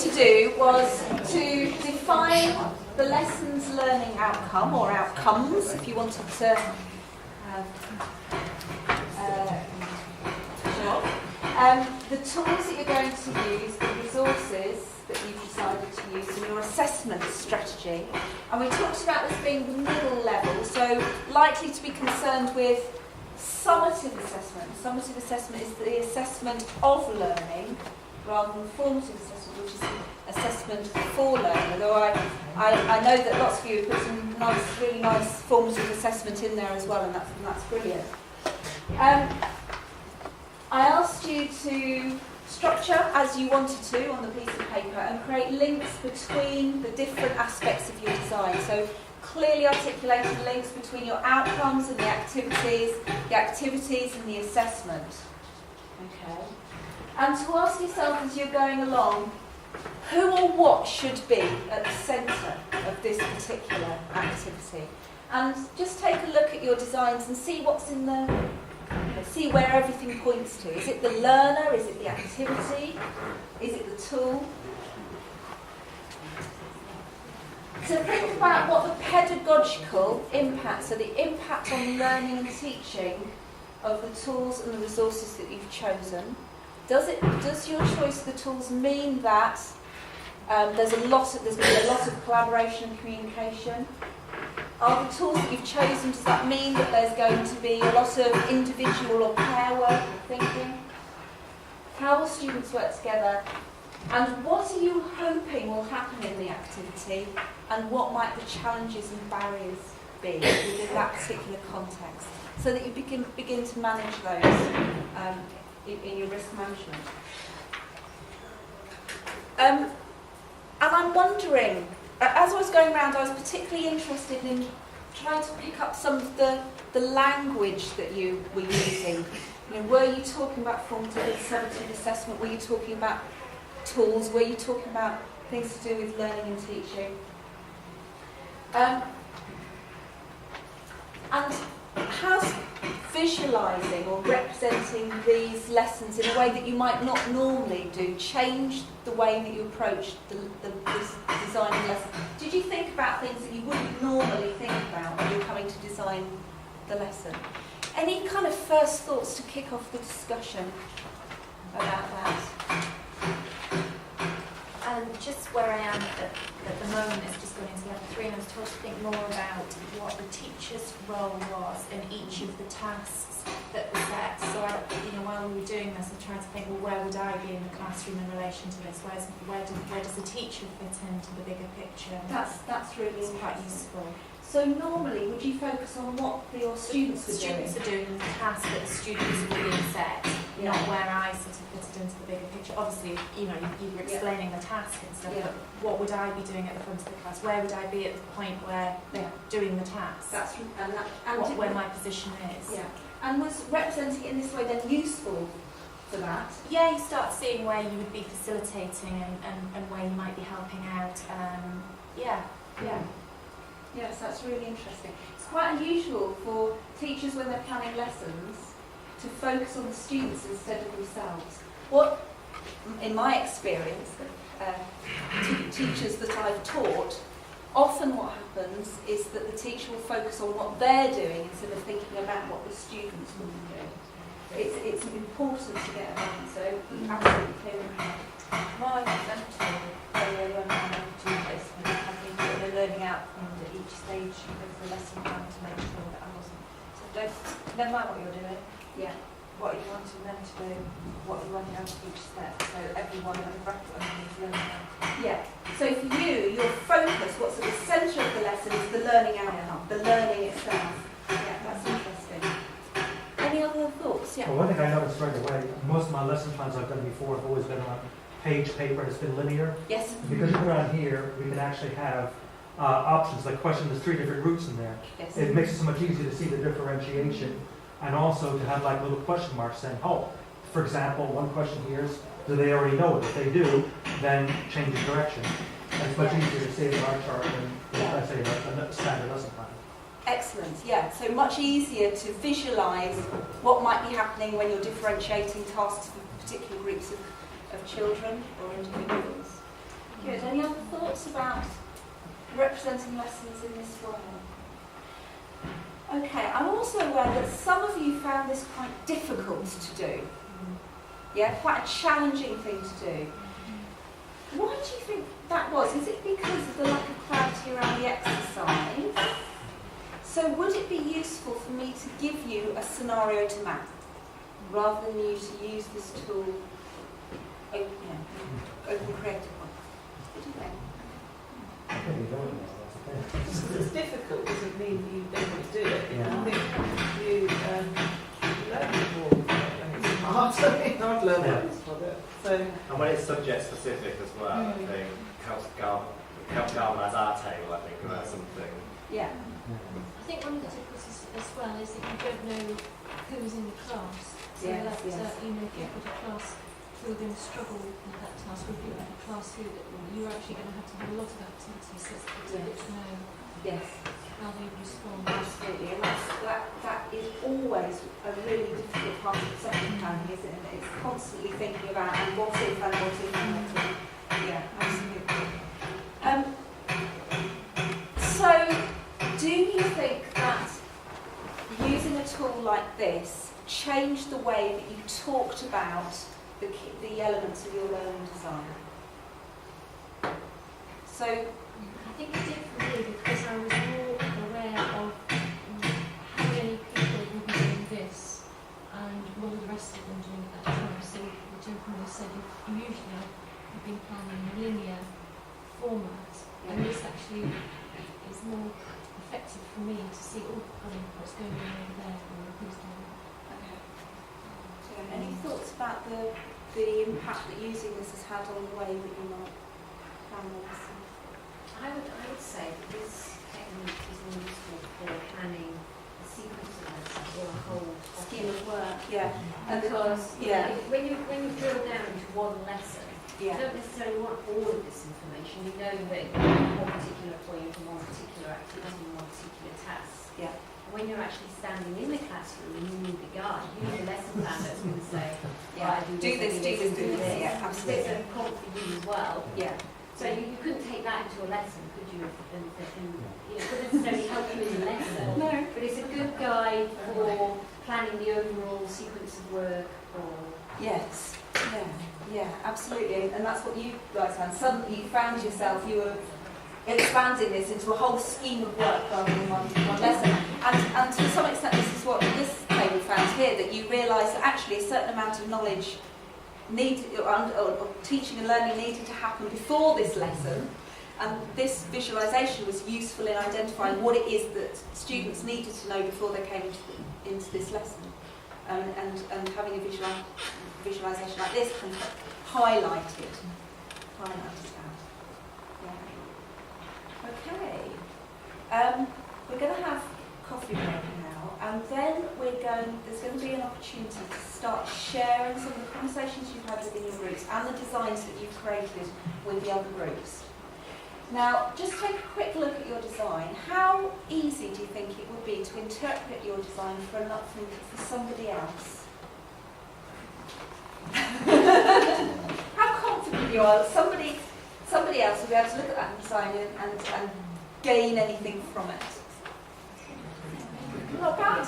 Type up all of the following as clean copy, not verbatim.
to do was to define the lesson's learning outcome, or outcomes, if you wanted to the tools that you're going to use, the resources that you've decided to use, and your assessment strategy. And we talked about this being the middle level, so likely to be concerned with summative assessment. Summative assessment is the assessment of learning rather than formative assessment, which is assessment for learning. Although I know that lots of you have put some really nice formative assessment in there as well, and that's brilliant. I asked you to structure as you wanted to on the piece of paper and create links between the different aspects of your design. So clearly articulated links between your outcomes and the activities and the assessment. Okay. And to ask yourself as you're going along, who or what should be at the centre of this particular activity? And just take a look at your designs and see what's in the see where everything points to. Is it the learner? Is it the activity? Is it the tool? So think about what the pedagogical impact, so the impact on learning and teaching of the tools and the resources that you've chosen. Does your choice of the tools mean that there's going to be a lot of collaboration and communication? Are the tools that you've chosen, does that mean that there's going to be a lot of individual or pair work and thinking? How will students work together? And what are you hoping will happen in the activity? And what might the challenges and barriers be within that particular context? So that you begin to manage those in your risk management. And I'm wondering, as I was going around, I was particularly interested in trying to pick up some of the language that you were using. Were you talking about formative and summative assessment? Were you talking about tools? Were you talking about things to do with learning and teaching? And how's visualising or representing these lessons in a way that you might not normally do change the way that you approach this designing lesson? Did you think about things that you wouldn't normally think about when you're coming to design the lesson? Any kind of first thoughts to kick off the discussion about that? Just where I am at the moment is just going into level 3, and I was told to think more about what the teacher's role was in each of the tasks that were set. So while we were doing this, I was trying to think, well, where would I be in the classroom in relation to this? Where does the teacher fit into the bigger picture? That's really quite useful. So normally, would you focus on what your students were doing? Students are doing the task that the students are being set, not where I sort of fitted into the bigger picture. Obviously, you were explaining the task and stuff, but what would I be doing at the front of the class? Where would I be at the point where they're doing the task? Where my position is. Yeah. And was representing it in this way then useful for that? Yeah, you start seeing where you would be facilitating and where you might be helping out. Yes, that's really interesting. It's quite unusual for teachers when they're planning lessons to focus on the students instead of themselves. What, in my experience, teachers that I've taught, often what happens is that the teacher will focus on what they're doing instead of thinking about what the students will be doing. It's important to get a balance, so absolutely clear. My mentor, they learn how to do this, and I think that they're learning outcomes at each stage of the lesson plan to make sure that I wasn't. So no matter what you're doing, what you wanted them to do, what you wanted out of each step. So everyone has a bracket underneath learning outcome. Yeah. So for you, your focus, what's at the centre of the lesson is the learning outcome, the learning itself. Yeah, that's interesting. Any other thoughts? Yeah. Well, one thing I noticed right away, most of my lesson plans I've done before have always been on page paper, it's been linear. Yes. Because you put on here, we can actually have options, like there's 3 different routes in there. Yes. It makes it so much easier to see the differentiation, and also to have like little question marks saying, for example, one question here is, do they already know it? If they do, then change the direction. And it's much easier to see the bar chart than, I say, a standard lesson plan. Excellent, yeah. So much easier to visualise what might be happening when you're differentiating tasks for particular groups of children or individuals. representing lessons in this way. Okay, I'm also aware that some of you found this quite difficult to do. Yeah, quite a challenging thing to do. Why do you think that was? Is it because of the lack of clarity around the exercise? So would it be useful for me to give you a scenario to map, rather than you to use this tool, open creative one? What do you think? It's difficult doesn't mean you don't want to do it. Yeah. I think you learn more when it's hard. I've learned Yeah. loads from it. So And when it's subject specific as well, I think helps galvanise our table, I think, about something. Yeah. I think one of the difficulties as well is that you don't know who's in the class. So Yes, that, yes. you know, if you've got a class who are going to struggle with that task, or if you've got a class who you're actually going to have a lot of activities, so it's good to know Yes. how they respond. Absolutely, and that is always a really difficult part of session planning, isn't it? It's constantly thinking about and what if and what if and what if. Yeah, absolutely. So, do you think that using a tool like this changed the way that you talked about the elements of your learning design? So, I think it did for me because I was more aware of how many people will be doing this and what are the rest of them doing at that time. So the gentleman said usually I've been planning in a linear format, and this actually is more effective for me to see what's going on over there or who's doing it. any thoughts about the impact that using this has had on the way that you might plan the lesson? I would say that this technique is more useful for planning a sequence of lessons or a whole Scheme of work, yeah. And because yeah. when you drill down into one lesson, you Yeah. don't necessarily want all of this information. You know that one particular point and one particular activity and one particular task. Yeah. And when you're actually standing in the classroom and you need the guide, you need a lesson plan that's going to say, Yeah. right, Do this, do this, do this. Yeah, It's absolutely. a prompt for you as well. Yeah. So you couldn't take that into a lesson, could you? And it wouldn't necessarily help you in the lesson. No. But it's a good guide for planning the overall sequence of work. Or Yes. Yeah. Yeah. Absolutely. And that's what you guys found. Suddenly you found yourself. You were expanding this into a whole scheme of work rather than one lesson. And to some extent, this is what this table found here. That you realise that actually a certain amount of knowledge or teaching and learning needed to happen before this lesson, and this visualisation was useful in identifying what it is that students needed to know before they came into this lesson, and having a visualisation like this can highlight that. Yeah. Okay. We're going to have coffee break now, and then there's going to be an opportunity to start sharing some of the conversations you've had within your groups and the designs that you've created with the other groups. Now, just take a quick look at your design. How easy do you think it would be to interpret your design for somebody else? How confident you are that somebody else will be able to look at that design and gain anything from it? Not bad.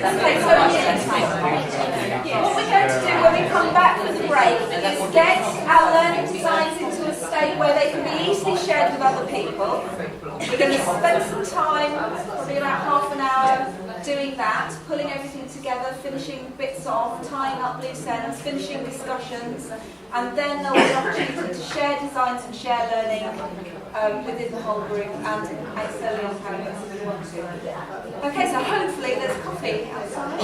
Okay, so what we're going to do when we come back from the break is get our learning designs into a state where they can be easily shared with other people. We're going to spend some time, probably about half an hour, doing that, pulling everything together, finishing bits off, tying up loose ends, finishing discussions, and then there'll be an opportunity to share designs and share learning within the whole group and externally on campus if you want to. Okay, so hopefully there's coffee outside.